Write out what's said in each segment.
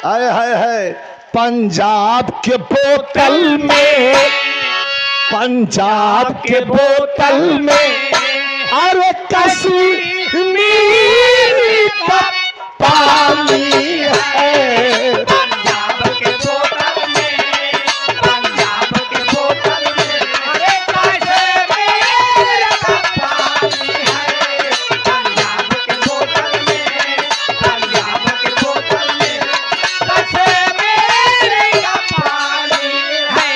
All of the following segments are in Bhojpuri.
आए है पंजाब के बोतल में, पंजाब के बोतल में, अरे कश्मीरी का पानी है। पंजाब के बोतल में, पंजाब के बोतल में, अरे कश्मीर का पानी है। पंजाब के बोतल में, पंजाब के बोतल में, कश्मीर का पानी है।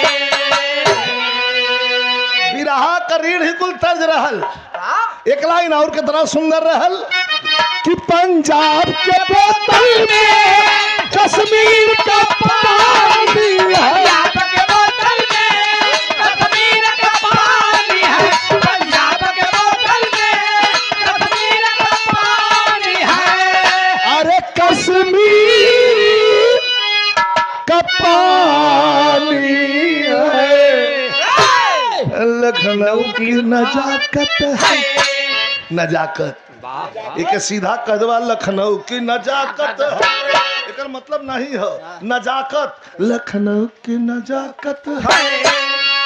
बिरहा का रीढ़ ही कुल तर्ज रहल। एक लाइन और कितना सुंदर रहल कि पंजाब के बोतल में कश्मीर का पानी है। पंजाब के बोतल में कश्मीर का पानी है। पंजाब के बोतल में कश्मीर का पानी है। अरे कश्मीर का पानी है। लखनऊ की नजाकत है, नजाकत एक सीधा कदवा लखनऊ की नजाकत है। एक मतलब नहीं है नजाकत, लखनऊ की नजाकत है,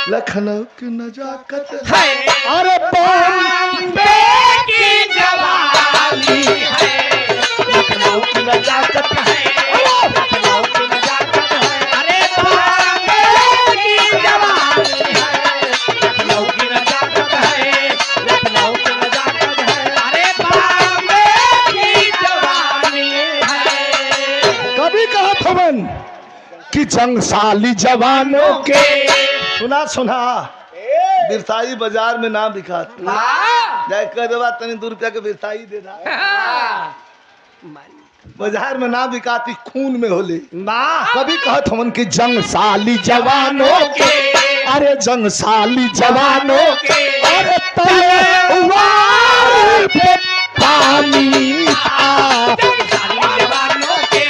लखनऊ की नजाकत है। अरे बॉम्बे की जवानी है। लखनऊ की नजाकत है। लखनऊ की नजाकत है। अरे बॉम्बे की जवानी है। लखनऊ की नजाकत है। लखनऊ की नजाकत है। अरे बॉम्बे की जवानी है। कभी कहा थवन कि जंगसाली जवानों के, सुना सुना बिरसाई बाजार में नाम लिखा जाए कह देवा तनी 2 रुपया के बिरसाई दे दा। बाजार में नाम बिकाती खून में होले। कभी कहत हमन कि जंगसाली जवानों के, अरे जंगसाली जवानों के, अरे तलवार पे पानी था। जंगसाली जवानों के,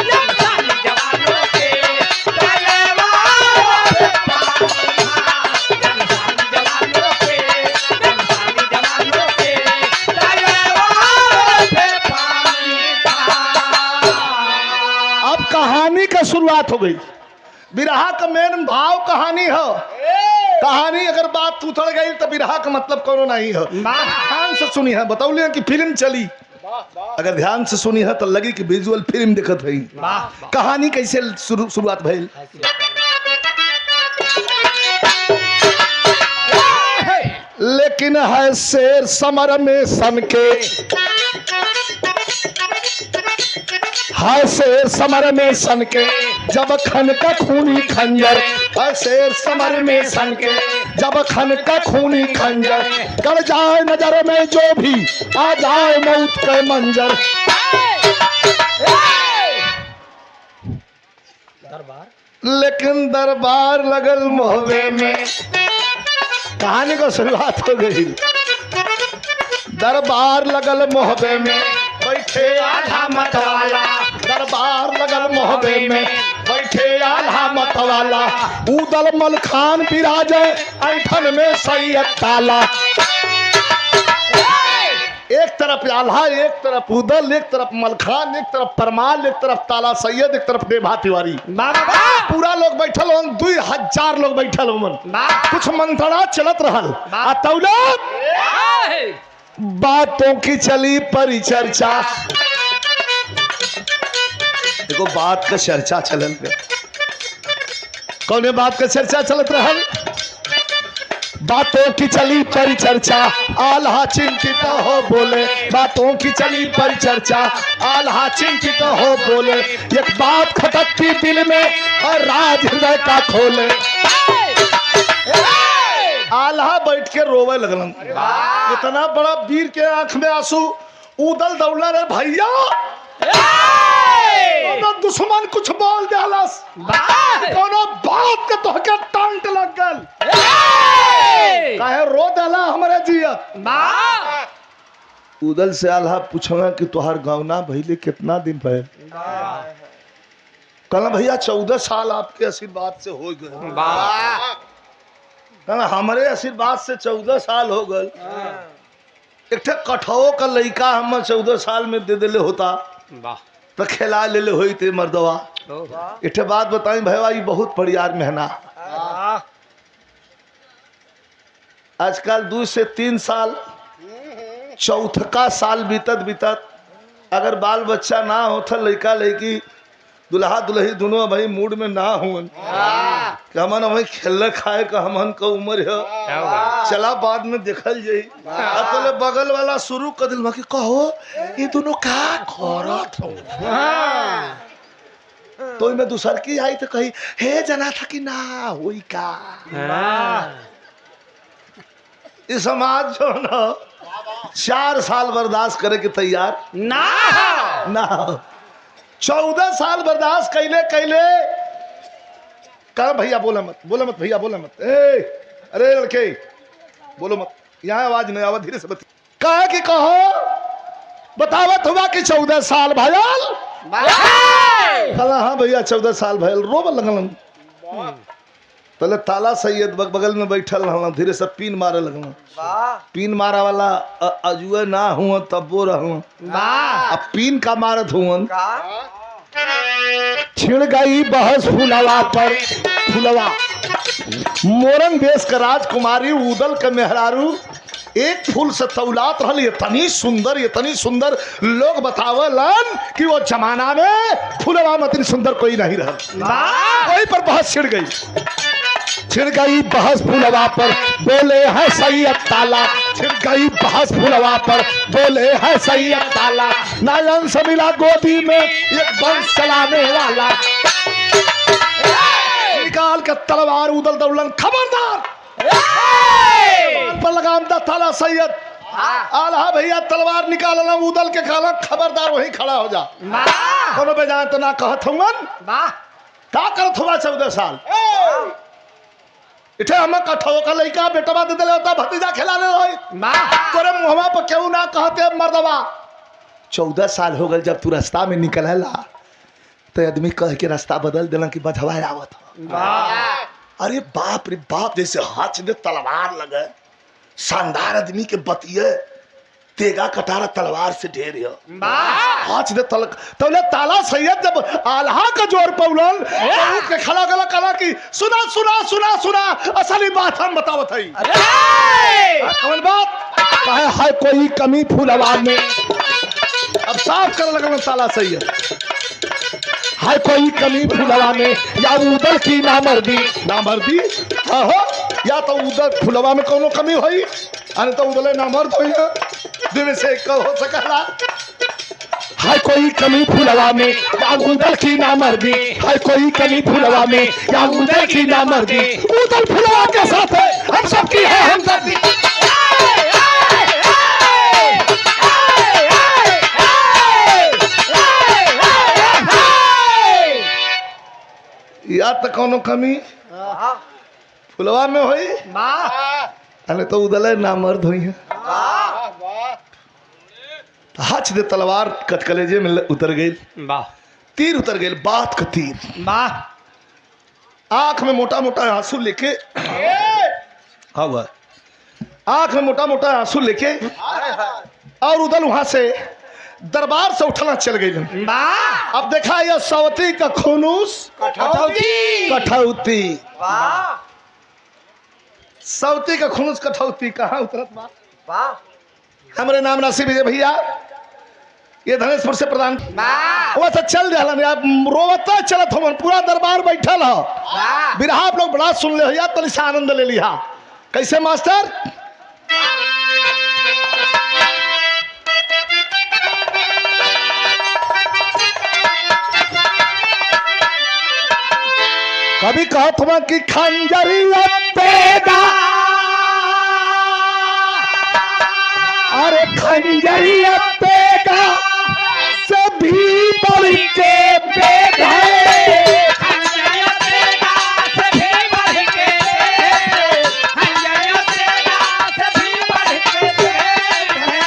जंगसाली जवानों के, तलवार पे पानी था। जंगसाली जवानों के, जंगसाली जवानों के, तलवार पे पानी था। अब कहानी का शुरुआत हो गई। बिरहा का मेन भाव कहानी हो। कहानी अगर बात उथड़ गई तो बिरहा का मतलब कोनो नहीं हो। ध्यान से सुनी है, बतौलिए कि फिल्म चली, अगर ध्यान से सुनी है तो लगी कि विजुअल फिल्म दिखत है। कहानी कैसे शुरुआत भइल। लेकिन है शेर समर में सन के, है शेर समर में सन के, जब खन का खूनी खंजर, है शेर समर में सन के, जब खन का खूनी खंजर, कर जाए नजर में जो भी आ जाए मौत के मंजर। लेकिन दरबार लगल मोहबे में, कहानी को शुरुआत हो गई। दरबार लगल मोहबे में बैठे आल्हा मत वाला, दरबार लगल मोहबे में बैठे आल्हा मत वाला, उदल मल खान विराजे ऐठन में सैयद ताला। एक तरफ आल्हा, एक तरफ उदल, एक तरफ मलखान, एक तरफ परमाल, एक तरफ ताला सैयद, एक तरफ देभा तिवारी। पूरा लोग बैठल हो, 2000 लोग बैठल हो। कुछ मंत्रणा चलत रहल। बातों की चली परिचर्चा, देखो बात का चर्चा चलन पे कौन बात का चर्चा चलत रहल। बातों की चली परिचर्चा, आल्हा चिंतित हो बोले, बातों की चली परिचर्चा, आल्हा चिंतित हो बोले, एक बात खटकती दिल में और राज हृदय का खोले। आल्हा बैठ के रोवे लगलन। इतना बड़ा वीर के आंख में आंसू, उदल दौड़ला रे भैया, दुश्मन कुछ बोल दियालस, कोनो बात के तोहके टांट लग गल, काहे रो देला हमरे जियत। उदल से आल्हा पूछवा कि तोहार गौना भइले कितना दिन भइल। कहला भैया 14 साल आपके आशीर्वाद से हो गए। कहला हमारे आशीर्वाद से 14 साल हो गए। एक कठो का लड़का हम 14 साल में दे दिले होता तो खेला ले हुई थे मर्दवा। इठे बात बताई भैया ये बहुत बढ़िया मेहना। आजकल 2 से 3 साल चौथका साल बीतत बीतत अगर बाल बच्चा ना होता लड़का लड़की दुल्हा दुल्ही दोनों भाई मूड में ना हुन कि हमन भाई खेल खाए का हमन का उम्र है चला बाद में देखल जाई। तो बगल वाला शुरू कर दिल कि कहो ये दोनों का करत हो। तो मैं दूसर की आई तो कही हे जना था कि ना हुई का। इस समाज जो ना 4 साल बर्दाश्त करे के तैयार ना 14 साल बर्दाश्त कैले कह भैया बोला मत भैया बोला मत। अरे लड़के बोलो मत, यहाँ आवाज नहीं आवा, धीरे से बता। कहा कि कहो बतावत हुआ कि 14 साल भयल। कहा हाँ भैया 14 साल भयल। रोब लगल पहले ताला सैयद बगल में बैठल रहना, धीरे से पीन मारे लगना। पीन मारा वाला अजुए ना हुआ तब वो रहना, अब पीन का मारत हुआ। छिड़ गई बहस फुलवा पर फुलवा, मोरन देश का राजकुमारी उदल के मेहरारू एक फूल से तौलात रहल। इतनी सुंदर लोग बतावलन कि वो जमाना में फुलवा में इतनी सुंदर कोई नहीं रहल। वहीं पर बहस छिड़ गई बहस फुलवा पर बोले है सैयद ताला। छिड़ गई बहस फुलवा पर बोले है सैयद ताला। नायन से मिला गोदी में एक बंश चलाने वाला, निकाल के तलवार उदल दौलन खबरदार पर लगाम दा ताला सैयद। आला भैया तलवार निकाल उदल के खाला खबरदार वहीं खड़ा हो जा। कोनो बेजान तो ना कहत हुवन का करत हुआ 14 साल। इठे हम कठो का लइका बेटवा दे देले होता भतीजा खिला ले रही तोरे मुहवा पर क्यों ना कहते मर्दवा। 14 साल हो गए जब तू रास्ता में निकलला तो आदमी कह के रास्ता बदल देला कि बधवा आवत। अरे बाप रे बाप, जैसे हाथ में तलवार लगे, शानदार आदमी के बतिये तेगा कटारा तलवार से ढेर है। हाथ दे तले ताला सैयद जब आल्हा का जोर पौलन के खड़ा गला कला की सुना सुना सुना सुना असली बात हम बतावत हई। कौन बात कहे है कोई कमी फूलवा में। अब साफ कर लगल ताला सैयद है कोई कमी फुलवा में या उदल की नामर्दी। हो या तो उदल फुलवा में कोनो कमी होई अरे तो उदले नामर्द होई है दिन से एक हो सकला। है कोई कमी फुलवा में या उदल की नामर्दी। है कोई कमी फुलवा में या उदल की नामर्दी। उदल फुलवा के साथ है हम सबकी है हमदर्दी। या तो कोनो कमी फुलवा में होई अरे तो उदले नामर्द हुई है। हाथ दे तलवार कटकलेजे में उतर गई, तीर उतर गई, बात का तीर। आंख में मोटा मोटा आंसू लेके आंख में मोटा मोटा आंसू लेके और उदल वहां से दरबार से उठना चल गई। अब देखा यह सवती का खुनूस कठौती। सवती का खुनूस कठौती कहाँ उतरत बा। हमारे नाम नासिब है भैया, ये धनेशपुर से प्रधान वो तो चल रहा रोवता चलत हो पूरा दरबार बैठल हो। बिरहा आप लोग बड़ा सुन ले या तो आनंद ले लिया। कैसे मास्टर कभी कहत हुआ कि खंजरिया पेगा, अरे खंजरिया पेगा सभी बढ़ के पेग है। खंजरिया पेगा सभी बढ़ के, खंजरिया पेगा सभी बढ़ के पेग है।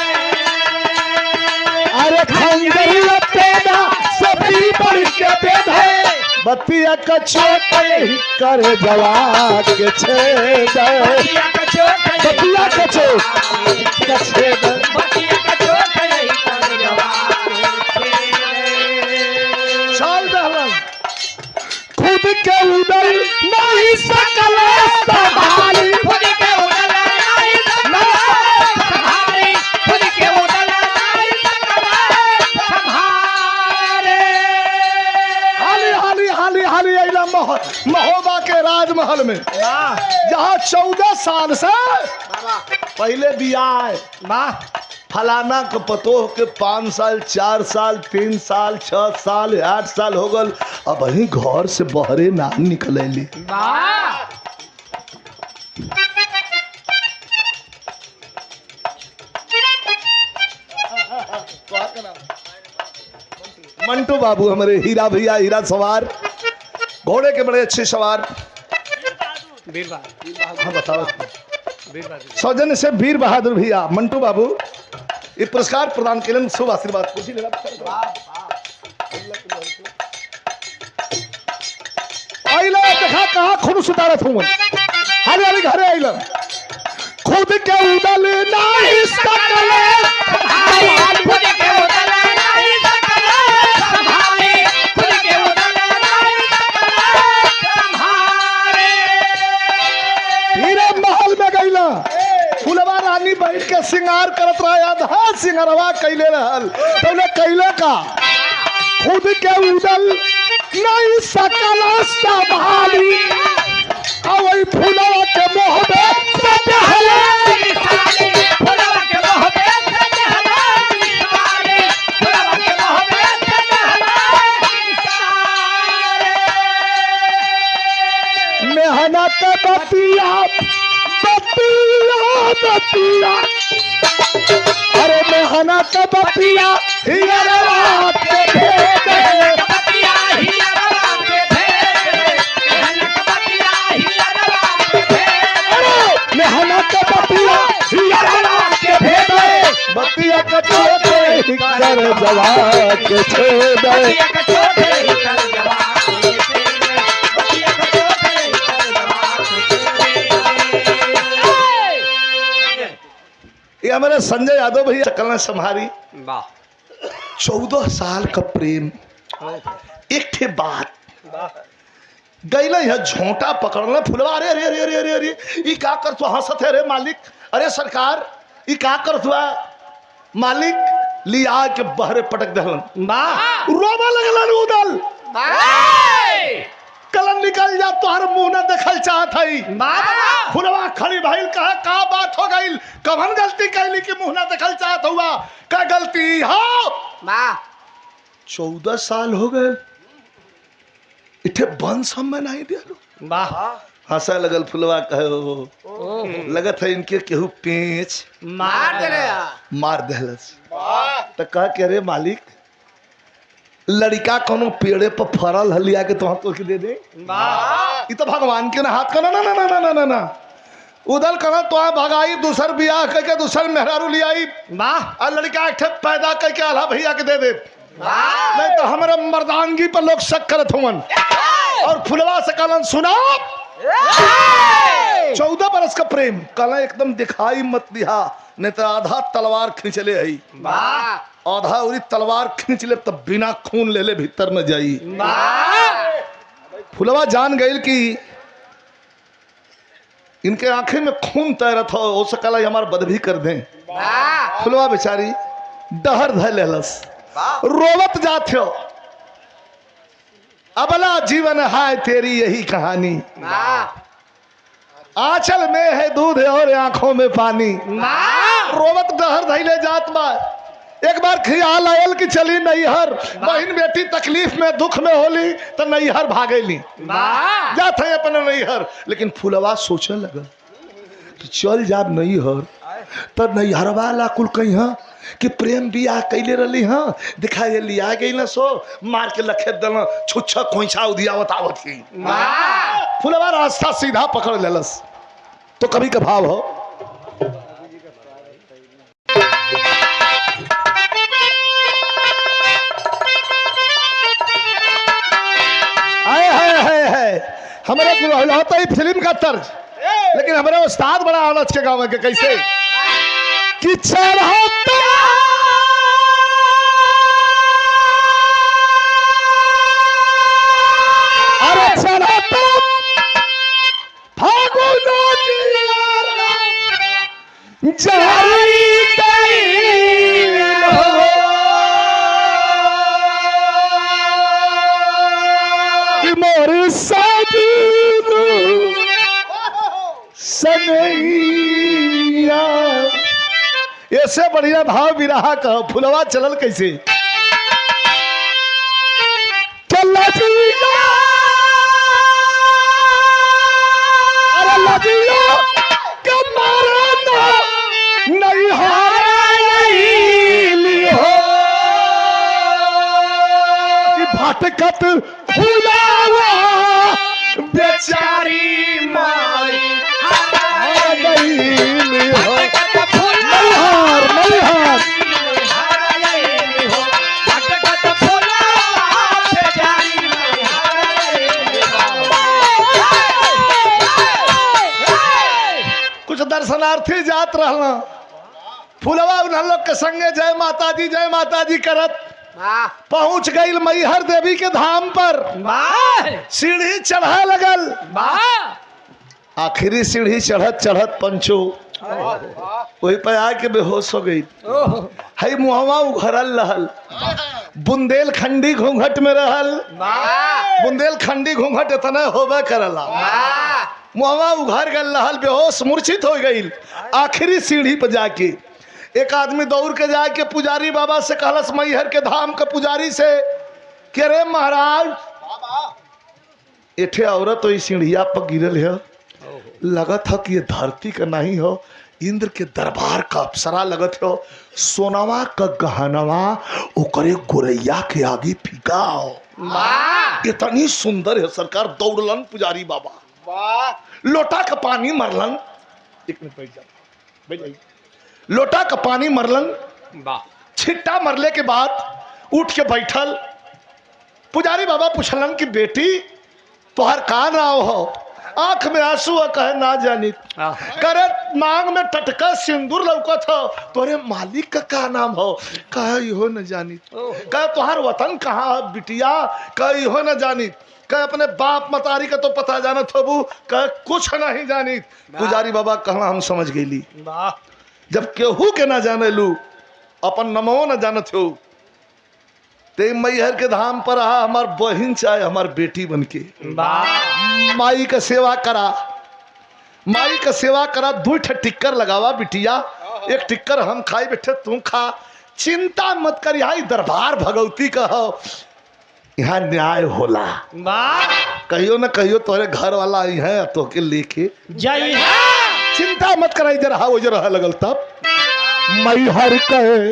अरे खंजरिया पेगा सभी बढ़ के पेग है। बतिया का चोट ही कर जवा के छेद, बतिया का चोट बतिया का चोट के छेद, बतिया का चोट यही कर जवा के छेद। महोबा के राजमहल में, जहाँ 14 साल से पहले बियाह है। फलाना के पतोह के 5 साल 4 साल 3 साल 6 साल 8 साल हो गल, अब वही घर से बहरे ना निकलेली। मंटू बाबू हमारे हीरा भैया, हीरा सवार, घोड़े के बड़े अच्छे सवार। हाँ बताओ, सौजन्य से वीर बहादुर भैया मंटू बाबू ये पुरस्कार प्रदान के लिए शुभ आशीर्वाद। देखा कहा खुद सुधारत हूँ हाली हाली घरे आइल खुद के उदल नहीं सकले बैठ के सिंगार करत रहा, आधा सिंगारवा कैले रहल तो कैले का खुद के उदल नहीं सकल संभाली, वही फूलवा के मोह मेहनत बतिया बतिया, अरे मेहनत बतिया मेहनत बतिया बतिया कर जवा के छेद ये हमारे संजय यादव भैया चकल ने संभारी 14 साल का प्रेम। एक ठे बात गई है झोंटा पकड़ना फुलवा, अरे अरे अरे अरे अरे अरे ये क्या करत हंसत है रे मालिक, अरे सरकार ये क्या करत हुआ मालिक, लिया के बहरे पटक दहलन रोबा लगलन उदल कलन निकल जा तोहर मुंह न देखल चाहत हई। फुलवा खड़ी भइल कहा का बात हो गई, कवन गलती कैली कि मुंह न देखल चाहत हुआ, का गलती हो 14 साल हो गए इठे वंश हम में नहीं दियालू। हंसा लगल फुलवा कहो लगत है इनके केहू पेच मार देलस तो कह के रे मालिक लड़का कोनो पेड़े पर फरल है लिया के तो हाथ के दे दे, ये तो भगवान के ना हाथ का ना ना ना ना ना ना ना उधर कना तो भगाई दूसर बियाह करके दूसर मेहरारू लियाई और लड़का एक पैदा करके आल्हा भैया के दे दे, नहीं तो हमारे मर्दानगी पर लोग शक करत हुवन। और फुलवा से कलन सुना 14 बरस का प्रेम कला एकदम दिखाई मत दिया, नहीं तो आधा तलवार खींच ले आई, आधा उरी तलवार खींच ले तब बिना खून ले ले भीतर न जाई। फुलवा जान गई कि इनके आंखें में खून तैरत हो सकला हमार बद भी कर दें। फुलवा बेचारी डहर धै लेलस रोवत जात हो, अबला जीवन है तेरी यही कहानी, आंचल में है दूध और आंखों में पानी। रोवत डहर धैले जात बा, एक बार ख्याल आयल कि चली नैहर, बहन बेटी तकलीफ में दुख में होली तो नैहर भागेली जात है अपने नैहर। लेकिन फुलवा सोचे लगा कि चल जाब नैहर तो नैहर वाला कुल कहीं कि प्रेम बियाह कैले रही हाँ दिखा ये लिया गई ना सो मार के लखे दल छुच्छा खोइछा उदियावत आवत की फुलवा रास्ता सीधा पकड़ लेलस। तो कभी का भाव हो हमारे होता ही फिल्म का तर्ज, लेकिन हमारे उस्ताद बड़ा आनंद के गाँव के कैसे कि चढ़ाता अरे चढ़ाता फागुन मोर साथ सनैया। ऐसे बढ़िया भाव बिरहा का फुलवा चलल कैसे? लजिया, अरे लजिया के मारे ना नहीं हारी हो कि भटकत फुलावा बेचारी माई हारी हो। मल्हार मल्हार दर्शनार्थी जात रहना फुलवा उन लोग के संगे जय माता जी करत पहुंच गई मैहर देवी के धाम पर। सीढ़ी चढ़ा लगल, आखिरी सीढ़ी चढ़त चढ़त पंचो वही पे आके बेहोश हो गई। हई मुहवा उघरल रहल, बुंदेलखंडी घूंघट में रहल। बुंदेलखंडी घूंघट इतना होबे करला, मुहवा उघर गल रहल, बेहोश मूर्छित हो गई। आखिरी सीढ़ी पर जाके एक आदमी दौड़ के जाके पुजारी बाबा से कहलस, मैहर के धाम के पुजारी से कि रे महाराज एठे औरत तो सीढ़िया पर गिरल है, लगत है कि ये धरती का नहीं हो, इंद्र के दरबार का अप्सरा लगत हो, सोनावा का गहनवा ओकरे गोरैया के आगे फीका हो। इतनी सुंदर है सरकार। दौड़लन पुजारी बाबा, लोटा का पानी मरलन, एक मिनट बैठ जाइए, लोटा का पानी मरलन, छिट्टा मरले के बाद उठ के बैठल। पुजारी बाबा पूछलन कि बेटी तोहर का नाम हो? आंख में आंसू कहे ना जानी, करे मांग में टटका सिंदूर लौकत हो, तोरे मालिक का क्या नाम हो? कहे इहो न जानी। कहे तोहर वतन कहाँ है बिटिया? कहे इहो न जानी। कहे अपने बाप मतारी का तो पता जानत हो? कहे कुछ नहीं जानी। पुजारी बाबा कहना हम समझ गईली, जब केहू के ना जाने लू अपन नमो न जानत हो, ते मैहर के धाम पर आ हमार बहन चाहे हमार बेटी बनके माई का सेवा करा, माई का सेवा करा। 2 टिक्कर लगावा बिटिया, एक टिक्कर हम खाई बैठे तू खा, चिंता मत कर। यहाँ दरबार भगवती का हो, यहाँ न्याय होला। कहियो न कहियो तोरे घर वाला आई है तो के लेके जय, चिंता मत कर। इधर वो जो रहा लगल तब मैहर कहे,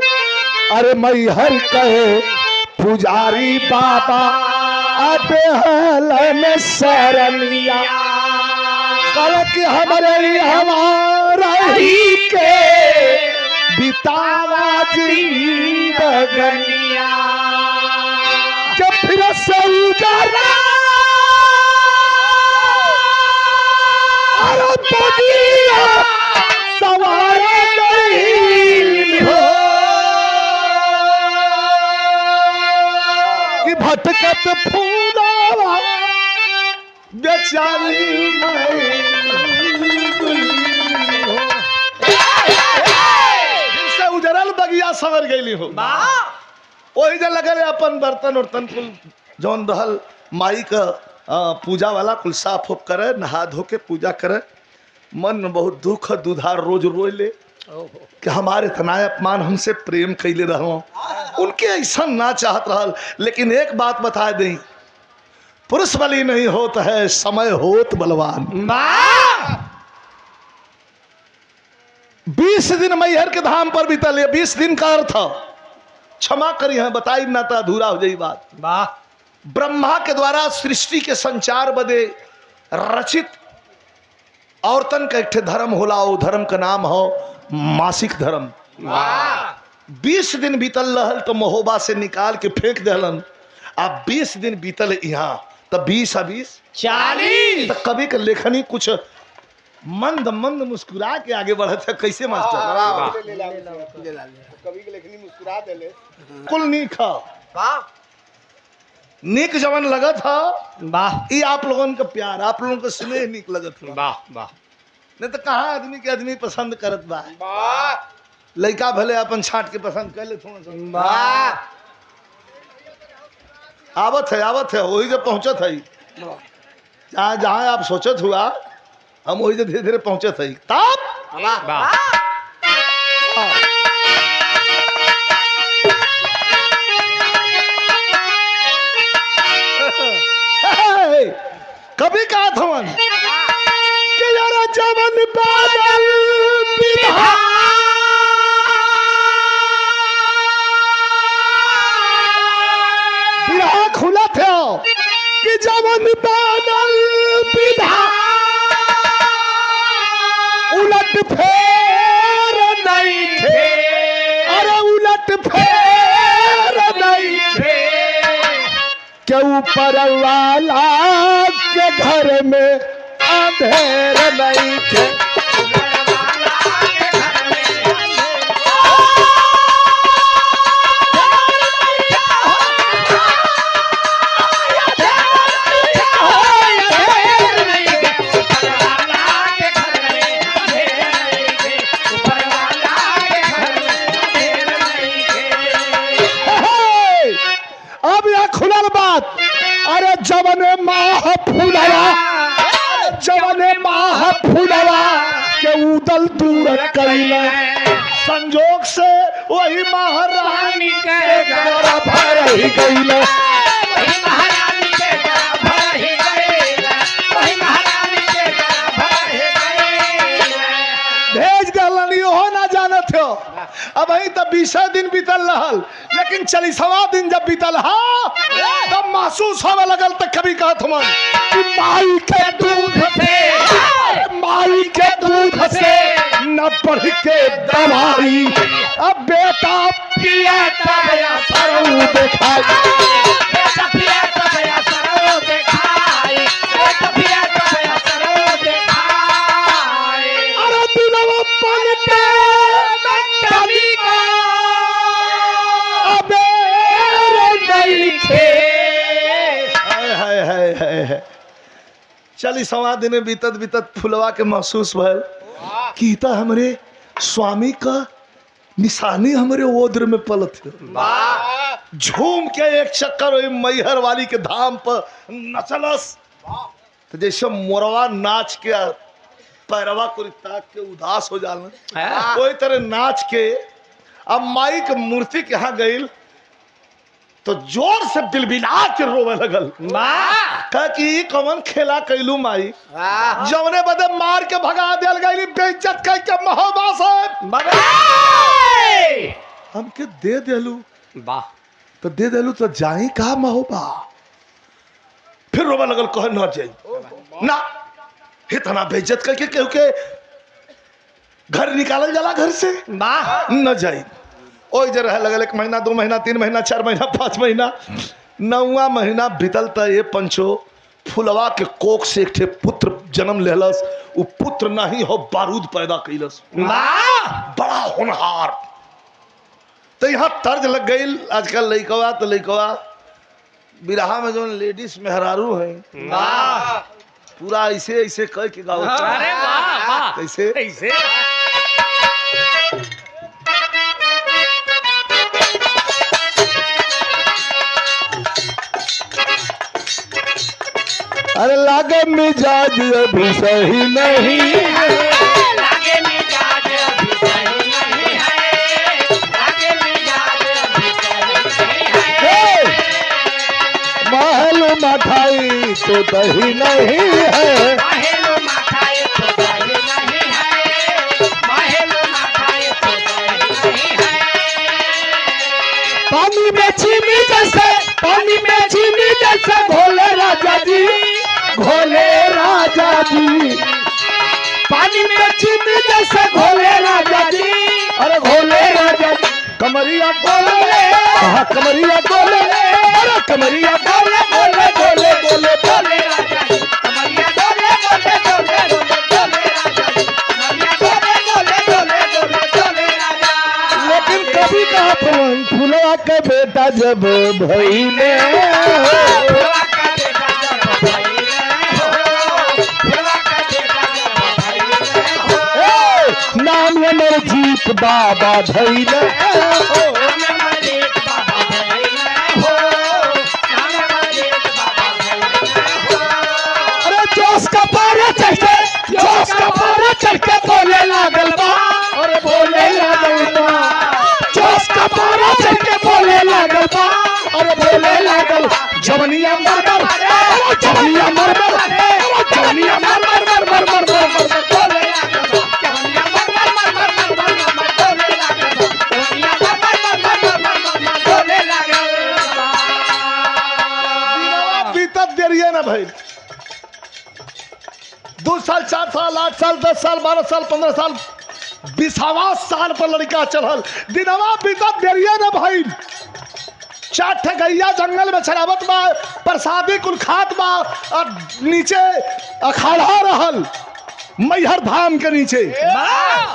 अरे मैहर कहे पुजारी बाबा आते हैं शरणिया, कल कि हमारे हमारा ही के बितावा जिंदगनिया, जब फिर से उजाला अरे दुनिया सवारा नहीं हो कि भटकत फूलावा बेचारी से उजरल बगिया सवर गईली हो। वही जब लगल अपन बर्तन उर्तन कुल जौन रहल माई का पूजा वाला कुल साफ उफ करे, नहा धो के पूजा करे। मन में बहुत दुख दुधार रोज रोज ले कि हमारे इतना अपमान हमसे प्रेम कैले रहो, उनके ऐसा ना चाहत रहल। लेकिन एक बात बता दें, पुरुष बली नहीं होता है समय होत बलवान। 20 दिन मैहर के धाम पर बीतल है। 20 दिन का अर्थ क्षमा करी है, बताई ना तो अधूरा हो जाई बात। ब्रह्मा के द्वारा सृष्टि के संचार बदे रचित औरतन का एक धर्म होला, वो धर्म का नाम हो मासिक धर्म। 20 दिन बीतल रहल तो महोबा से निकाल के फेंक दहलन। अब 20 दिन बीतल यहाँ तब 20 20 40 तो कभी के लेखनी कुछ मंद मंद मुस्कुरा के आगे बढ़त है। कैसे मास्टर कभी के लेखनी मुस्कुरा देले कुल नीक नीक जवन लगत है, ये आप लोगों का प्यार, आप लोगों का स्नेह नीक लगत है। नहीं तो कहाँ आदमी के आदमी पसंद करत बा। लड़का भले अपन छाट के पसंद कर ले थोड़ा आवत है वही जब पहुंचत है जहाँ जहाँ आप सोचत हुआ हम वही धीरे धीरे पहुंचे थे तब कभी कहा था मन कि यारा जवन बादल बिरहा खुला था कि जवन बादल बिरहा उलट फेर नहीं थे, अरे उलट फेर नहीं थे के ऊपर वाला के घर में अंधेर नहीं थे। अब यह खुलल बात, अरे जवने माह फूलवा, जवने माह फूलवा के उदल दूर कैला, संजोग से वही महारानी के गर्भ रही गईला, वही महारानी के गर्भ रही गईला, वही महारानी के गर्भ रही गईला। भेज दलनी हो ना जानत हो। अब वही तब 20 दिन बीतल रहल, लेकिन 40वां दिन जब बीतल तब महसूस होवे लगल। तक कभी कहत हम कि माई के दूध से, माई के दूध से न बढ़ के दवाई, अब बेटा पिया तब सरऊ देखाई, बेटा पिया तब सरऊ देखाई, बेटा पिया तब सरऊ देखाई। अरे दिलवा पन के कभी का अबे नहीं थे। हाय हाय हाय 40वां दिन बीतत बीतत फुलवा के महसूस भल कि ता हमरे स्वामी का निशानी हमरे ओद्र में पलत है। झूम के एक चक्कर वही मैहर वाली के धाम पर नचलस, तो जैसे मोरवा नाच के पैरवा को ताक के उदास हो जाना, कोई तरह नाच के अब माई के मूर्ति के यहाँ गई तो जोर से बिलबिला के रोवे लगल। कह कि कौन खेला कैलू माई, जवने बदे मार के भगा दियल गई, बेइज्जत कह के महोबा साहब हमके दे देलू, तो दे देलू तो जाई कहा महोबा। फिर रोवे लगल, कह न जाई ना, इतना बेइज्जत करके केहू के घर निकालल जाला घर से न जाई। ओई जे रह लगल 1 महीना 2 महीना 3 महीना 4 महीना 5 महीना 9वां महीना बीतल त ये पंचो फुलवा के कोख से एक ठे पुत्र जन्म लेलस। उ पुत्र नहीं हो बारूद पैदा कैलस, बड़ा होनहार। तो यहाँ तर्ज लग गई आजकल लइकवा तो लइकवा बिरहा में जो लेडीज मेहरारू है पूरा ऐसे ऐसे कह के गाओ। अरे वाह वाह, कैसे कैसे अरे लागे मिजाज अभी सही नहीं है, लागे मिजाज अभी सही नहीं है, लागे मिजाज अभी सही नहीं है। महल मठाई तो दही नहीं है, महल मठाई तो दही नहीं है, महल मठाई तो दही नहीं है। पानी में चीनी जैसे, पानी में चीनी जैसे घोले राजा जी, घोले राजा जी, पानी में चीनी जैसे घोले राजा जी, अरे घोले राजा जी। कमरिया बोले, कमरिया बोले, अरे कमरिया बोले बोले बोले बोले बोले राजा जी, कमरिया बोले बोले बोले बोले बोले राजा जी, कमरिया बोले बोले बोले बोले बोले राजा। लेकिन कभी कहा फुलवा के बेटा जब भइले, फुलवा का बेटा जब भइले हो, फुलवा का बेटा जब भइले हो, नाम हमर जीत बाबा धइले हो, नाम अमरजीत बाबा भइले हो, नाम अमरजीत बाबा भइले हो। अरे जोश का पारा चढ़े, जोश जवनिया मर मर जवनिया मर मर जवनिया मर मर मर मर मर मर डोले लागल बा जवनिया मर मर मर मर मर मर मर डोले लागल बा जवनिया मर मर मर मर मर मर मर डोले लागल बा बीतत देरिए ना भाई 2 साल 4 साल 8 साल 10 साल 12 साल 15 साल 20वां साल पर लड़का चढ़ल दिनवा बीतत देरिए ना भाई 4 ठे गैया जंगल में चरावत बा प्रसादी कुल खात बा और नीचे अखाड़ा रहल मैहर धाम के नीचे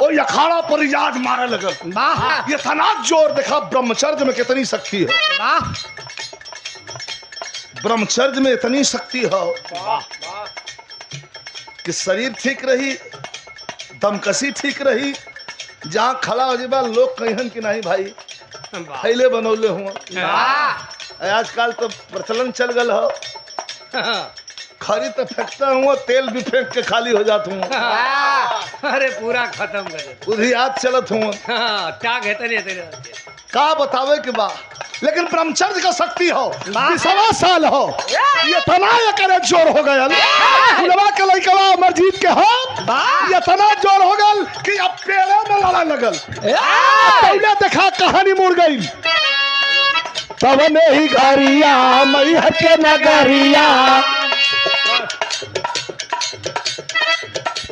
ओ अखाड़ा पर रियाज मारे लगल ये तना जोर देखा ब्रह्मचर्य में कितनी शक्ति है ब्रह्मचर्य में इतनी शक्ति है कि शरीर ठीक रही दमकसी ठीक रही जहाँ खड़ा हो जाए लोग कहन कि नहीं भाई पहले बनौले हुआ आजकल तो प्रचलन चल गल हो खरी तो फेंकता हूँ तेल भी फेंक के खाली हो जाता हूँ अरे पूरा खत्म कर दे उधर याद चलत हूँ क्या कहते नहीं तेरे का बतावे के बा लेकिन ब्रह्मचर्य का शक्ति हो 20वां साल हो ये तना करे जोर हो गया फुलवा के लइकवा अमरजीत के हो ये तना जोर हो गल कि अब पेड़े में लड़ा लगल पहले देखा कहानी मुड़ गई तब ही घरिया मैहर के नगरिया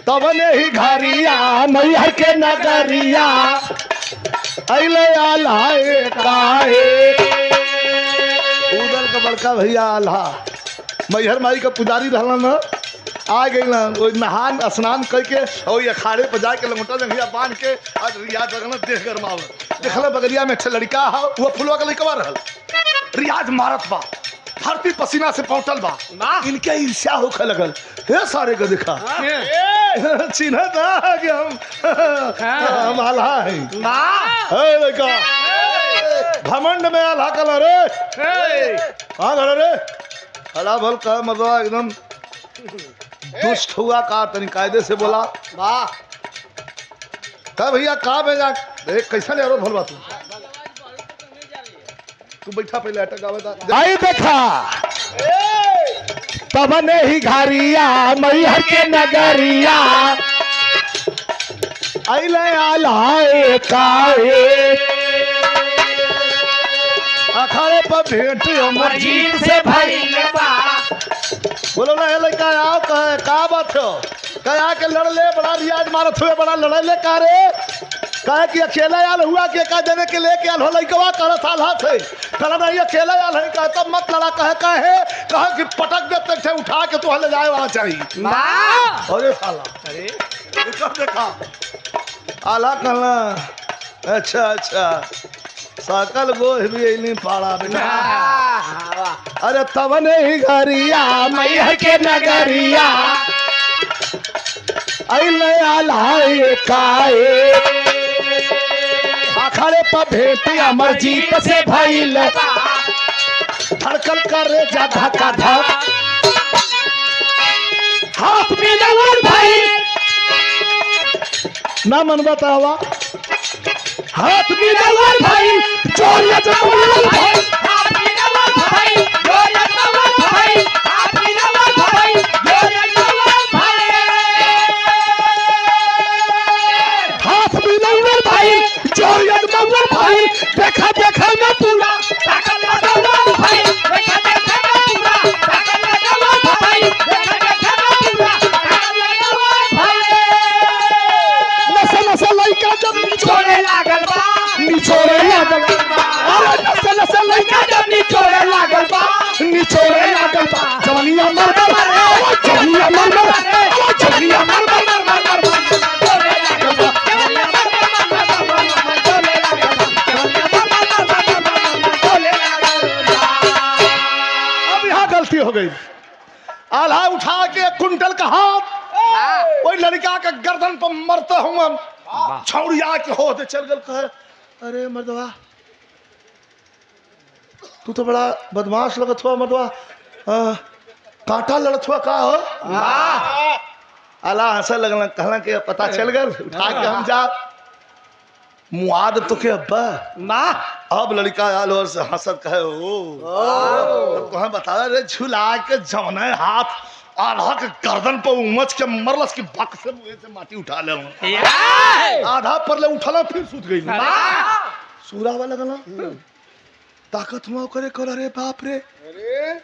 तब ही घरिया मैहर के नगरिया अइले आल्हाए काहे उधर का बड़का भैया आल्हा मैहर माई का पुजारी रहला न आ गई ना वो नहान स्नान करके और ये अखाड़े पर जाके लंगोटा जंघिया बांध के और रियाज लगना देख गरमावल देखला बगरिया में एक लड़का है वो फुलवा का लड़का रहल रियाज मारत बा धरती पसीना से पौटल बा इनके ईर्ष्या होखे लगल हे सारे का देखा चिन्हत है कि हम आल्हा हैं हे लड़का घमंड में आल्हा कल रे कहाँ घर रे हला भल का मरवा एकदम दुष्ट हुआ का तनी कायदे से बोला का भैया का भेजा कैसा ले भल बात तू बैठा पहले अटक आई देखा तब ही घरिया मैहर के नगरिया अइले आल्हाए काहे अखाड़े पर भेंट अमरजीत से भइल बा बोलो ना हे लड़का आओ कहे का बात हो कहा के लड़ ले बड़ा रियाज मारत हुए बड़ा लड़े ले का रे कहे कि अकेला आल हुआ के का देने के लेके आल हो लइकवा करत आल्हा थे कहला नहीं अकेला आल है कहे तब मत लड़ा कहे कि पटक देते थे उठा के तू ले जाए वहां चाहिए अरे साला अरे देखा आला कहला अच्छा अच्छा सकल गोह भी नहीं पाड़ा बेटा अरे तब ही घरिया मैहर के नगरिया अइले आल्हाए काहे अखाड़े पर भेंट अमरजीत से भइल धड़कन करे जा धक्का धक हाथ में नवर भाई ना मन बतावा हाथ में नवर भाई चोर या जवान भाई हाथ में नवर भाई जोर नवर भाई हाथ में नवर भाई जोर नवर भाई हाथ में नवर भाई चोर या नवर भाई देखा देखा न पूरा ताकत नवर भाई देखा देखा पूरा ताकत नवर भाई देखा देखा पूरा ताकत नवर भाई नशा नशा लइका जब छोड़े लागल बा निचोड़े लागल अरे नशा नशा लइका जब छोड़े लागल बा निचोड़े लागल जवनिया मर मर जवनिया मर मर जवनिया मर मर छोड़े लागल बा अब यहाँ गलती हो गई आल्हा उठा के कुंटल का हाथ वही लड़का के गर्दन पर मरते हुए छौड़िया के हो दे चल गल कहे अरे मर्दवा तू तो बड़ा बदमाश लगत हुआ मर्दवा कांटा लड़त हुआ का हो आल्हा हंसे लगल कहला के पता चल गल उठा के हम जा मुआद तो के अब्बा अब लड़का आल और से हंसत कहे ओ कहे बता रे झुला के जमने हाथ आधा के गर्दन पे उमच के मरलस की बक से मुंह से माटी उठा ले आधा पर ले उठला फिर सूत गई सूरा वाला गला ताकत में करे कर अरे बाप रे अरे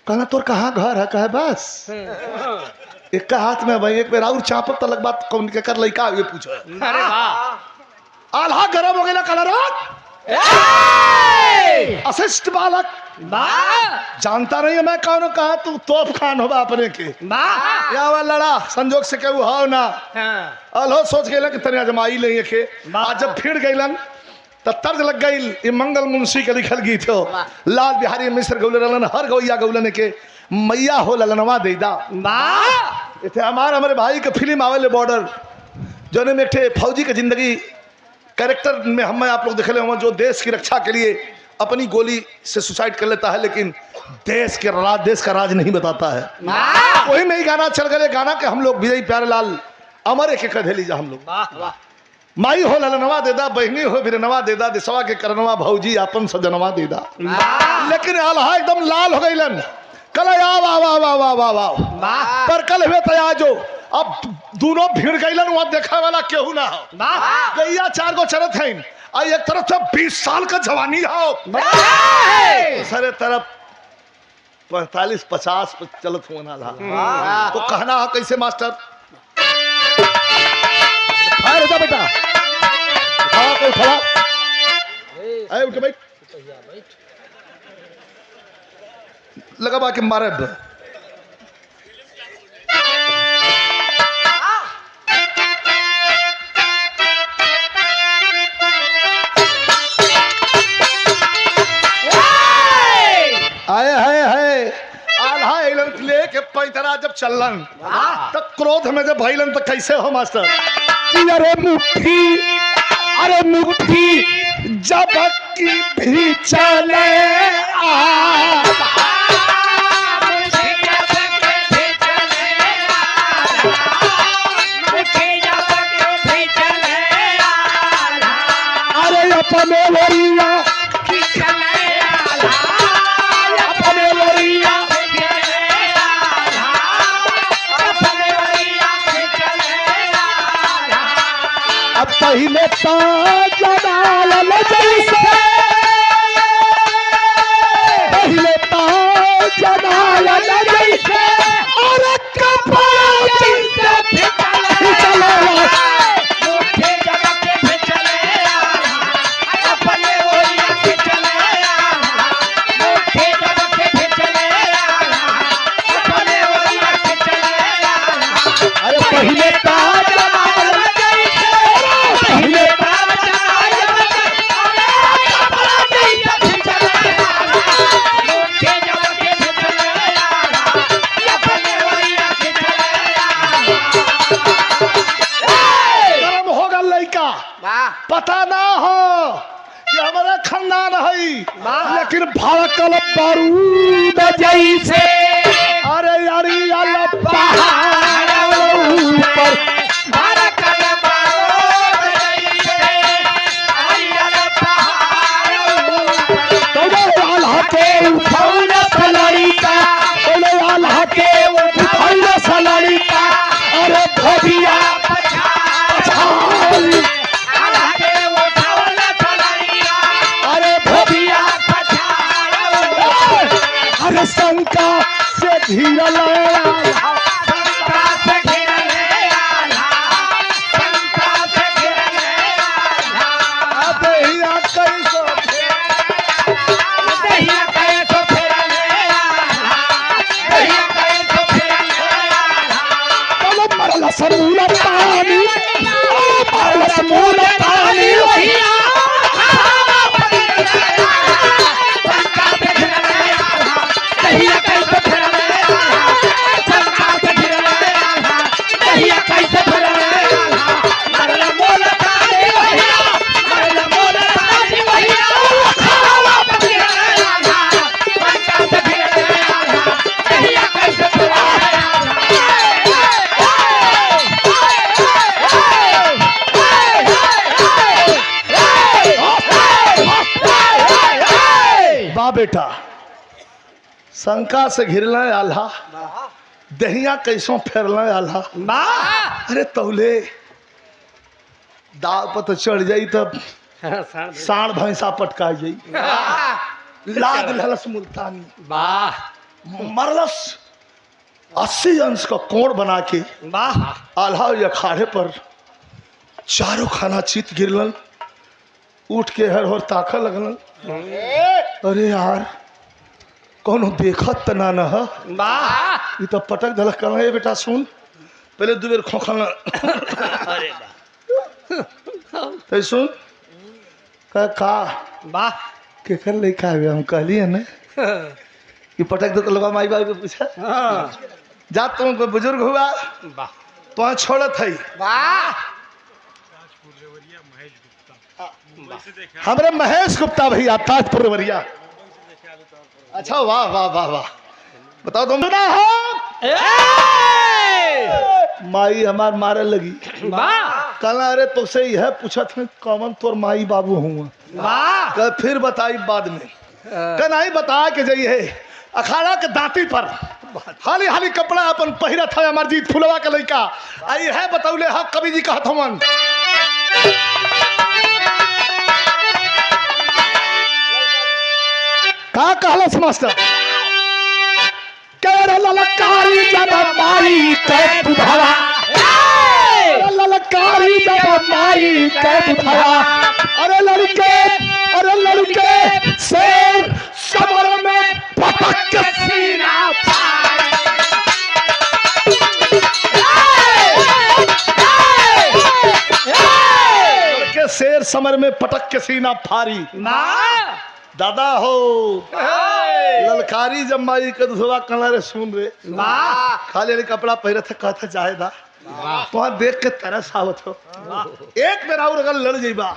कहना तोर कहाँ घर है कहे बस एक का हाथ में भाई एक बेर और चापक तलक बात कौन के कर लइका ये पूछो अरे वाह आल्हा गरम हो गया कलर असिस्ट बालक जानता नहीं है मैं कौन कहा तू तोप खान होगा अपने के या वाला लड़ा संजोग से कहू हाव ना अलो सोच गए कि तनिया जमाई नहीं के आज जब फिर गईलन तो तर्ज लग गई ये मंगल मुंशी के लिखल गीत हो लाल बिहारी मिश्र गौले रहलन हर गौया गौलन के मैया हो ललनवा देदा इथे हमारे भाई के फिल्म आवेले बॉर्डर जोने में एक फौजी की जिंदगी कैरेक्टर में हम आप लोग देखे हम जो देश की रक्षा के लिए अपनी गोली से सुसाइड कर लेता है लेकिन देश का राज नहीं बताता है वही में ही गाना चल गए गाना के हम लोग विजय प्यारेलाल अमर एक कधे लीजा हम लोग माई हो ललनवा देदा बहनी हो बिरनवा देदा दिसवा के करनवा भौजी अपन सजनवा देदा लेकिन आल्हा एकदम लाल हो गईलन कल वाह पर कल हुए तयाजो अब दोनों भीड़ गईलन वहां देखा वाला केहू ना हो गैया 4 गो चरत है और एक तरफ से 20 साल का जवानी हो दूसरे तरफ 45-50 चलत होना तो कहना है कैसे मास्टर फायर होता बेटा खड़ा कोई खड़ा आए उठ भाई लगा बाकी मारे आए है आल्हा लेके पैतरा जब चलन तो क्रोध में जब भैलन तो कैसे हो मास्टर अरे मुट्ठी जब की भी चले अरे अपने वरिया पहले तो जमाल जैसे पहले तो जमाल जैसे और कपड़ा जैसे अरे पहले तो पता ना हो कि हमारा खानदान है लेकिन भड़कल बारूद जैसे अरे यारी पहाड़ ऊपर भड़कल बारूद जैसे आल्हा के उठौल सलरिका आल्हा के उठौल सलरिका अरे भोबिया शंका से घिरा समूला पानी समूला पानी बेटा शंका से घिरल आल्हा दहिया कैसों फेरल आल्हा अरे तौले दाव पर तो चढ़ जाई तब साण भैंसा पटका जाई लाग लहलस मुल्तानी मरलस 80 अंश का कोण बना के आल्हा अखाड़े पर चारों खाना चित गिरलन उठ के हर हर ताका लगलन अरे यार कौन देखत तना न ह ये तो पटक धलक कर है बेटा सुन पहले दो बेर खोखल तो सुन का के कर लेके आवे हम कहलिए ना कि पटक दे तो लगा माई बाबू को पूछा जा तुम कोई बुजुर्ग हुआ तो छोड़त है हमारे महेश गुप्ता भैया ताजपुर वरिया अच्छा वाह वाह वाह वाह बताओ तुम सुना हो माई हमार मारे लगी कल अरे तो से यह पूछा था कौन तोर माई बाबू हुआ फिर बताई बाद में कनाई बता के जाइए अखाड़ा के दांती पर हाली हाली कपड़ा अपन पहिरा था अमरजीत फुलवा के लड़का आई है बतौले हा कवि जी कहत हवन का कहलस मास्टर ललकारी जब माई के बुधावा ललकारी जब माई के बुधावा अरे लड़के शेर समर में पटक के सीना लड़के शेर समर में पटक के सीना फारी दादा हो ललकारी जब माई के दुधवा कला रे सुन रे खाली रे कपड़ा पहरे थे कहता जाएदा तो देख के तरस आवत हो एक बेर और अगर लड़ जाइबा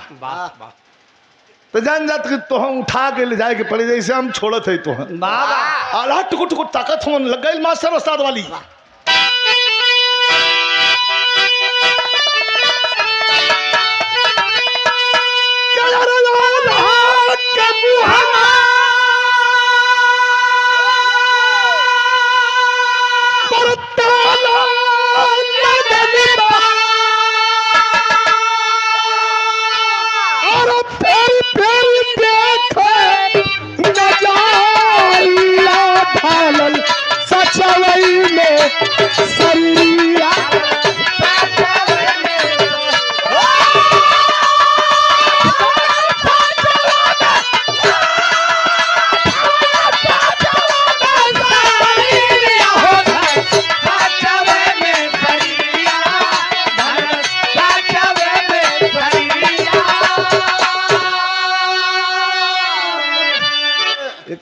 तो जान जात कि तो हम उठा के ले जाए के पड़े जैसे हम छोड़त है तो आला टुकुर टुकुर ताकत हो लग गई मास्टर उस्ताद वाली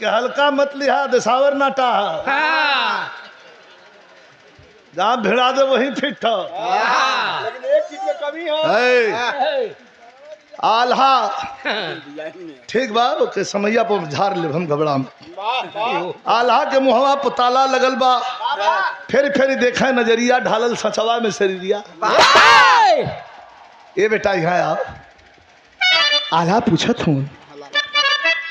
हल्का मत लिहा दिसावर नाटा जहाँ भिड़ा दे वही फिट लेकिन एक चीज में कमी है आल्हा ठीक बा ओके समैया पर झाड़ ले हम घबरा में आल्हा के मुहवा पर ताला लगल बा फेरी देखा नजरिया ढालल सचवा में शरीरिया ये बेटा यहाँ आप आल्हा पूछत हूँ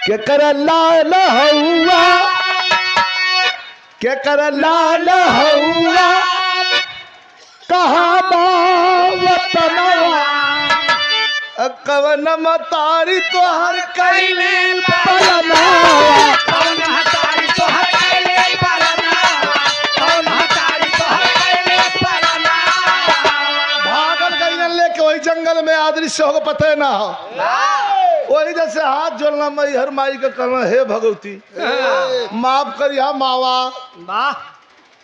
के कर लाल हौआ के कर लाल हौआ कहाँ वतनवा कवन मतारी तो हर कैले पलनावा कौन हतारी तो हर कैले पलनावा कौन हतारी तो हर कैले पलनावा भागल गई लेके वही जंगल में अदृश्य होगा पता ना हो वही जैसे हाथ जोड़ना मई हर माई का कहना हे भगवती माफ करिया मावा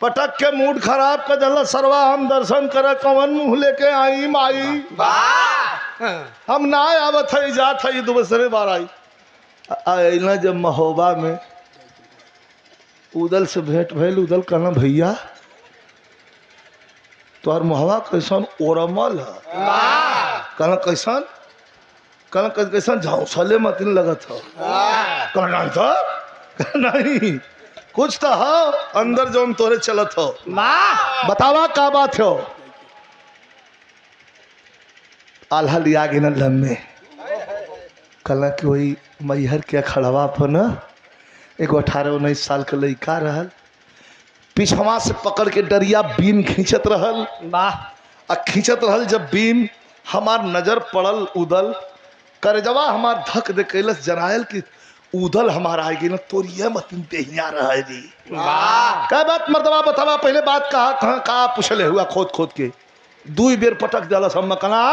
पटक के मूड खराब कर दल सरवा हम दर्शन करे कवन मुंह लेके आई माई हम ना आवत है जात है दूसरे बार आई ना जब महोबा में उदल से भेंट भैल उदल कहना भैया तोहर मोहवा कैसन ओरमल है कहना कैसन कहना कैसन झौसले मतिन लगत हो कहना तो नहीं कुछ तो हो अंदर जो तोरे चलत हो बतावा का बात हो आल्हा लिया गिन लम्बे कहला कि वही मैहर के खड़वा पर न एगो 18-19 साल के लड़का रहल, पिछवा से पकड़ के डरिया बीन खींचत रहल। वाह आ खींचत रहल, जब बीन हमार नजर पड़ल उदल करजवा हमार धक दे कैलस जनायल कि उदल हमारा आएगी ना तोरिए मतिन देहिया रहे जी। वाह क्या बात मर्दवा बतावा, पहले बात कहा कहाँ कहा पूछले हुआ खोद खोद के 2 बेर पटक दिलस हम कना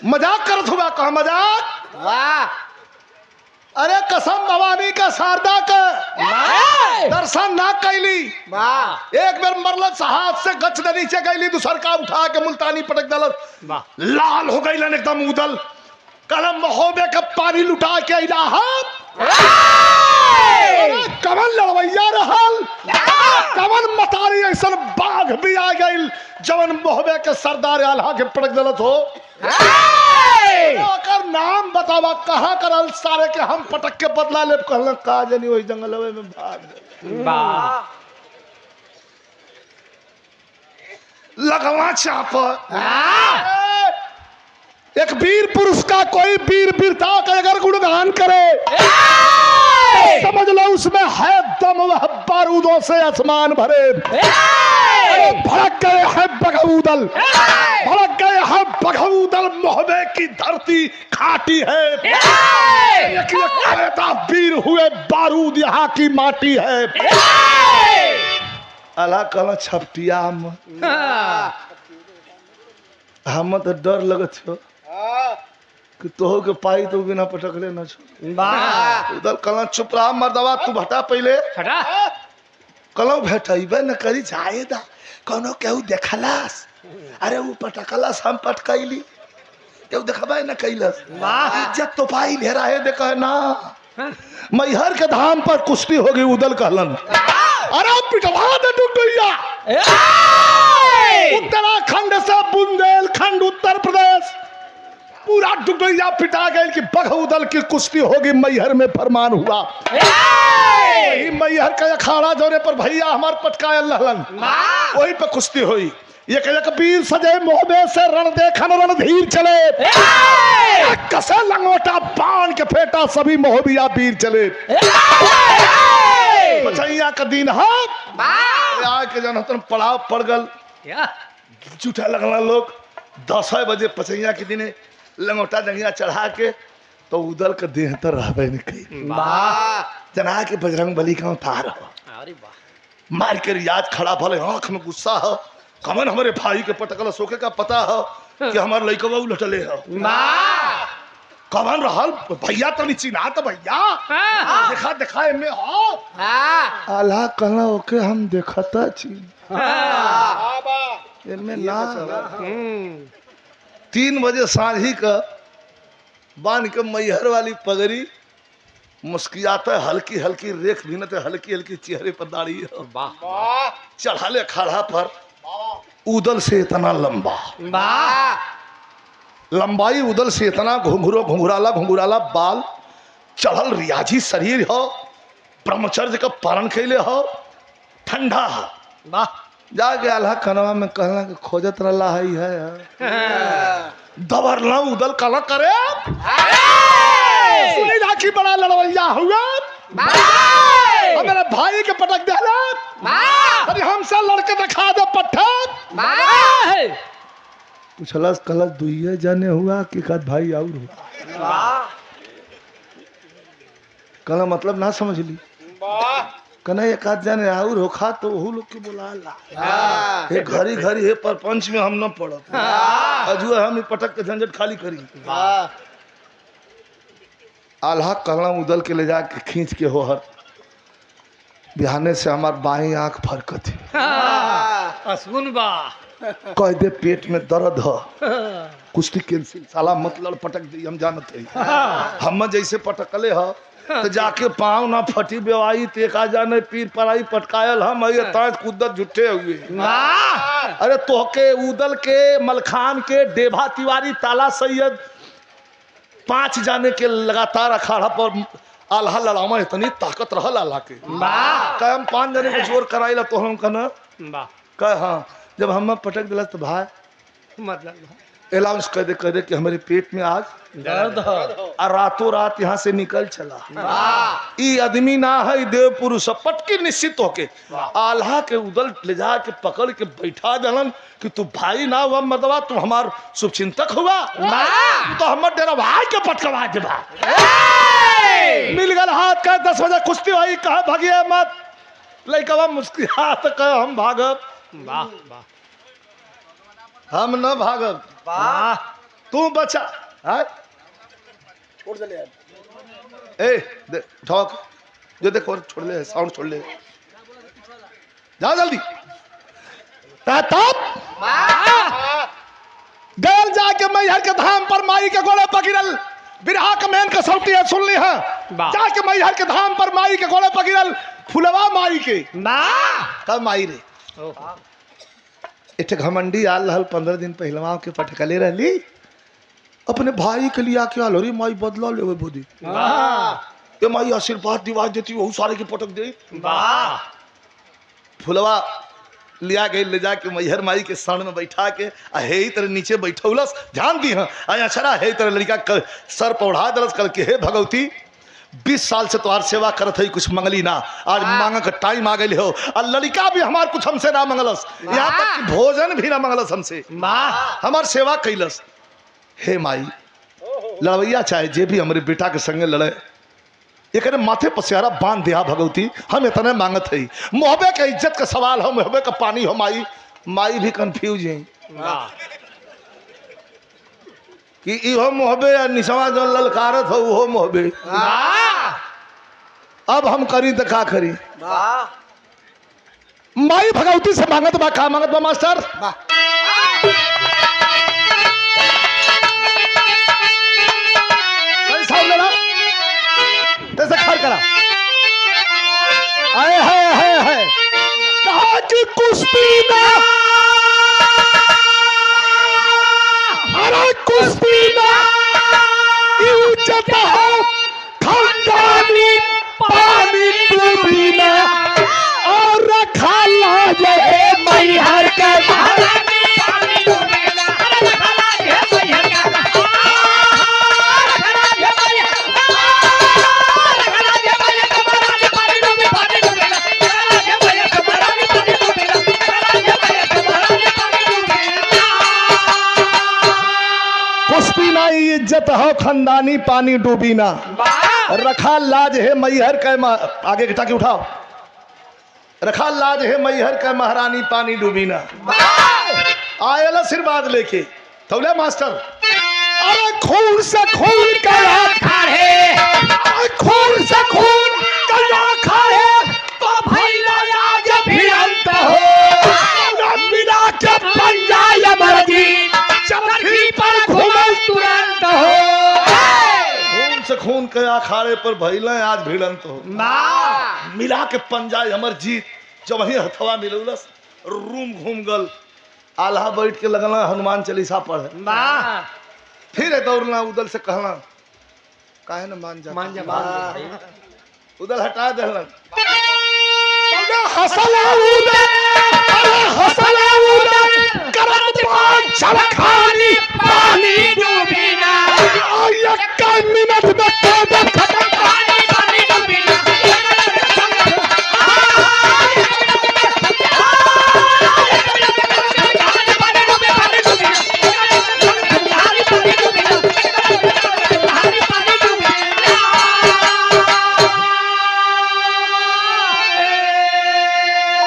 मजाक करत हुआ, कहा मजाक। वाह अरे कसम भवानी का शारदा का दर्शन ना कैली। वाह एक बार मरलत हाथ से गच दे नीचे गईली, दूसर का उठा के मुल्तानी पटक दलत, वाह लाल हो गई एकदम उदल। कलम महोबे का पानी लुटा के इलाहात कमल लड़वैया रहल, कमल मतारी ऐसा बाघ भी आ गई जवन मोहबे के सरदार आल्हा के पटक दलत हो। ओकर नाम बतावा कहाँ करल सारे के हम पटक के बदला ले कहल का जनी वही जंगलवे में भाग गए। वाह लगवा चाप एक वीर पुरुष का कोई वीर वीरता का अगर गुणगान करे समझ लो उसमें है दम, वह बारूदों से आसमान भरे। भड़क गए हैं बघऊदल, भड़क गए हैं बघऊदल, मोहबे की धरती खाटी है। एक वीर हुए बारूद यहाँ की माटी है। अला कला छपटिया हम तो डर लगत हो कि तोह के पाई तो बिना पटकले न छो। वाह उधर कला चुप रहा मर्दवा, तू भटा पहले हटा कलौ भेटैबे न करी जाएदा कोनो केहू देखलास। अरे वो पटकलस हम पटकैली, केहू देखबे न कैलस। वाह इज्जत तो पाई ढेरा है देख ना। मैहर के धाम पर कुश्ती होगी उदल कहलन, अरे पिटवा दे डुडुइया। उत्तराखंड से बुंदेलखंड उत्तर प्रदेश पूरा डुडुइया पिटा गए कि बघऊदल की कुश्ती होगी। मैहर में फरमान हुआ, वही मैहर का अखाड़ा जोरे पर भैया हमार पटकाए लहलन, वही पे कुश्ती हुई। एक वीर सजे मोहबे से रण देखन रणधीर चले, कसे लंगोटा बाण के फेटा सभी मोहबिया वीर चले। बचैया का दिन है के जन पड़ाव पड़ गल, जुटा लगना लोग 10 बजे पचैया के दिन लंगोटा जंगिया चढ़ा के तो उदल के देह तर रहबे नहीं कही। जना के बजरंग बली का उतार हो, अरे वाह मार के रियाज खड़ा भले आंख में गुस्सा हो, कमन हमारे भाई के पटकल सोके का पता हो कि हमारे लइकवा उलटले हो। कमन रहल भैया तो नीची ना तो भैया देखा देखा में हो आला कहला ओके हम देखता छी इनमें ना। 3 बजे सांझी का बांध के मैहर वाली पगड़ी मुस्कियाता हल्की हल्की रेख भी न हल्की हल्की चेहरे पर दाढ़ी हो। वाह चढ़ाले खड़ा पर उदल से इतना लंबा, लंबाई उदल से इतना घुंघराला बाल, चढ़ल रियाजी शरीर हो, ब्रह्मचर्य का पालन कैले हो, ठंडा हो। वाह जाके अल्लाह कनवा में कहला कि खोजत रहा है दबरला उदल कला करे सुनी राखी बड़ा लड़वैया हुआ मेरे भाई के पटक देला अरे हमसे लड़के दिखा दे पट्ठा पूछलस कलस दुइये जाने हुआ कि कद भाई और हुआ कला मतलब ना समझ ली कना एक आध जाने और होखा तो वहू लोग के बोला हे घरी घरी हे पर पंच में हम न पड़ब अजुए हम पटक के झंझट खाली करी। आल्हा कहला उदल के ले जाके खींच के होहर बिहाने से हमार बाई आंख फरकत असगुन बा कह दे पेट में दर्द है कुश्ती कैंसिल साला मत लड़ पटक दी हम जानते हैं हम जैसे पटकले ह तो जाके पाँव ना फटी बेवाई तेका जाने पीर पराई पटकायल हम ताज कुदत जुटे हुए। अरे तोहके उदल के मलखान के डेभा तिवारी ताला सैयद 5 जाने के लगातार अखाड़ा पर आल्हा लड़ावा इतनी ताकत रहल आल्हा के कह हम 5 जाने को जोर कराइला तो हम कहना कह हाँ जब हम पटक दिला तो भाई मतलब अलाउंस कर दे कि हमारे पेट में आज दर्द हो और रातों रात यहाँ से निकल चला। ई आदमी ना है, ई देव पुरुष है। पटकी निश्चित होके आल्हा के उदल ले जा के पकड़ के बैठा दलन कि तू भाई ना हुआ मर्दवा, तू हमार शुभचिंतक हुआ, तू तो हमर डेरा भाई के पटकवा दे बा। मिल गल हाथ का 10 बजे कुश्ती हुई, कहा भागिए मत। लइकवा मुस्कुरात कह हम भागब, वाह वाह हम न भागब, वाह तू बचा। हाँ? छोड़ चले यार। ए दे ठोक जो देखो, छोड़ ले साउंड, छोड़ ले, जा जल्दी। तब गल जाके मैहर के धाम पर माई के गोले पगिरल, बिरहा के मेन कसौटी है, सुन ली है। जाके मैहर के धाम पर माई के गोले पगिरल, फुलवा माई के कब माई रे इठ घमंडी आल रहल 15 दिन पहलवा के पटकले रहली, अपने भाई के लिए क्या लो रे माई बदला ले बोदी, ये माई आशीर्वाद दिवा देती, वो सारे के पटक दे। फुलवा लिया गई, ले जाके मैहर माई के सण में बैठा के हे तरह नीचे बैठौलस, ध्यान दी हाँ अछरा हे तरह लड़का सर पर उड़ा दलस, कल के हे भगवती 20 साल से तुम्हार सेवा करत है, कुछ मंगली ना, आज मांग का टाइम आ गई हो। और लड़का भी हमार कुछ हमसे ना मंगलस, यहाँ तक कि भोजन भी ना मंगलस हमसे, हमार सेवा कैलस। हे माई, लड़वैया चाहे जे भी हमारे बेटा के संगे लड़े, एक माथे पसियारा बांध दिया भगवती, हम इतने मांगत है। मोहब्बे के इज्जत का सवाल हो, मोहब्बे का पानी हो माई। माई भी कंफ्यूज है कि इहो मोहब्बे या निशवा जो ललकारत हो वो मोहब्बे। अब हम करी तो का करी। माई भगवती से मांगत बा, का मांगत बा मास्टर? कैसे खड़ करा आए है कहा कि कुश्ती में, अरे कुश्ती में इज्जत हो खानदानी पानी डूबी में, और रखा लाजे मैहर के इज्जत हो खानदानी पानी डूबी ना, रखा लाज है मैहर के आगे के टाके उठाओ, रखा लाज है मैहर के महारानी पानी डूबी ना। आयल आशीर्वाद लेके तौले मास्टर, अरे खून से खून कला खाए, खून से खून कला खाए, तो भैया आज भिड़ंत हो, बिना के बन जाए मर्जी, चरखी पर घुमल तुरंत हो। खून से खून के अखाड़े पर भइल आज भिड़ंत हो, मिला के पंजाय हमर जीत। जब वही हथवा मिलौलस, रूम घूम गल, आल्हा बैठ के लगना हनुमान चालीसा पढ़े, फिर दौड़ना उदल से कहना काहे न मान जा, उदल हटा देलन, हसला उदल, हसला उदल, करत पान छलखानी पानी डूबी ना, एक मिनट में तो खत्म पानी डूबी ना।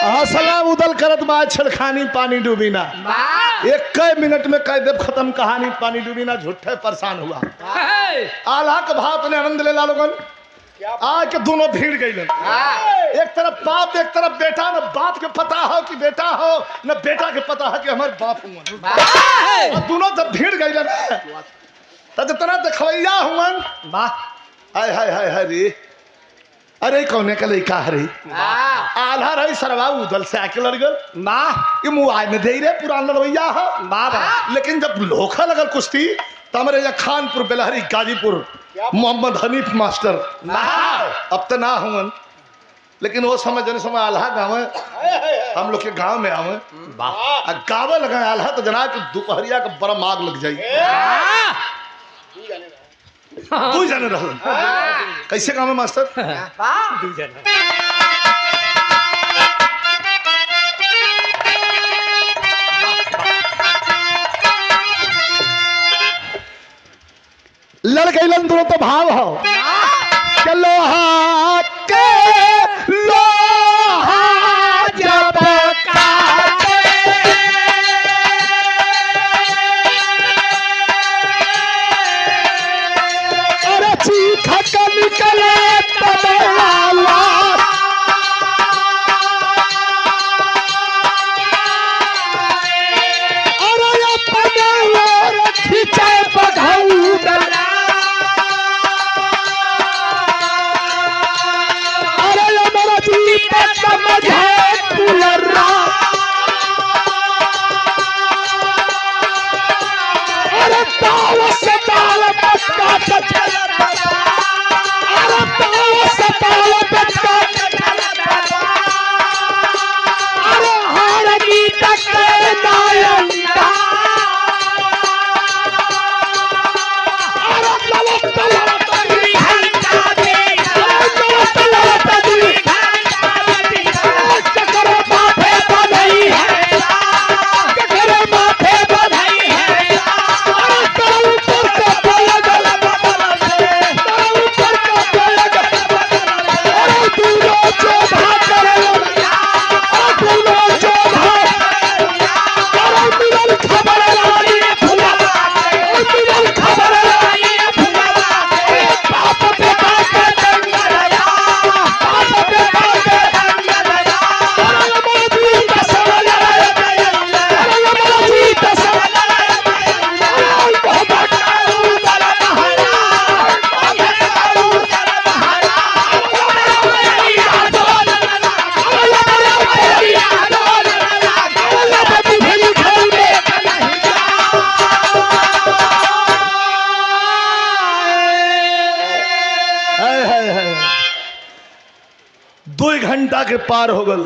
हसला उदल करत बाद छलखानी पानी डूबी ना, 1 मिनट में कह देव खत्म कहानी पानी डूबी ना। झूठे परेशान हुआ, आल्हा के भाव ने आनंद ले ला लोगन, आके दोनों भीड़ गई। एक तरफ बाप, एक तरफ बेटा, न बाप के पता हो कि बेटा हो, न बेटा के पता है कि हमारे बाप हुआ, दोनों जब भीड़ गई तो जितना देखवैया हुआ, हाय हाय हाय हाय रे, अरे कौने का लड़का हरे, आल्हा रही सरवा उदल से आके लड़ गल, ये मुआय में दे रहे पुराना लड़वैया है। लेकिन जब लोखा लगल कुश्ती, तो हमारे यहाँ खानपुर, बेलहरी, गाजीपुर, मोहम्मद हनीफ मास्टर अब तो ना हुआ, लेकिन वो समय जने समय आल्हा गाँव हम लोग के गांव में आवे वाह गावे लगा आल्हा तो जना कि दोपहरिया का बड़ा माग लग जाई तू जाने रहो कैसे काम है मास्टर दू जना लड़ गईलन दोनों तो भाव हो के लोहा के लोहा जब काटे अरे चीख के निकले तबला अरे अपने ओर खींचे बघौदा घंटा के पार हो गल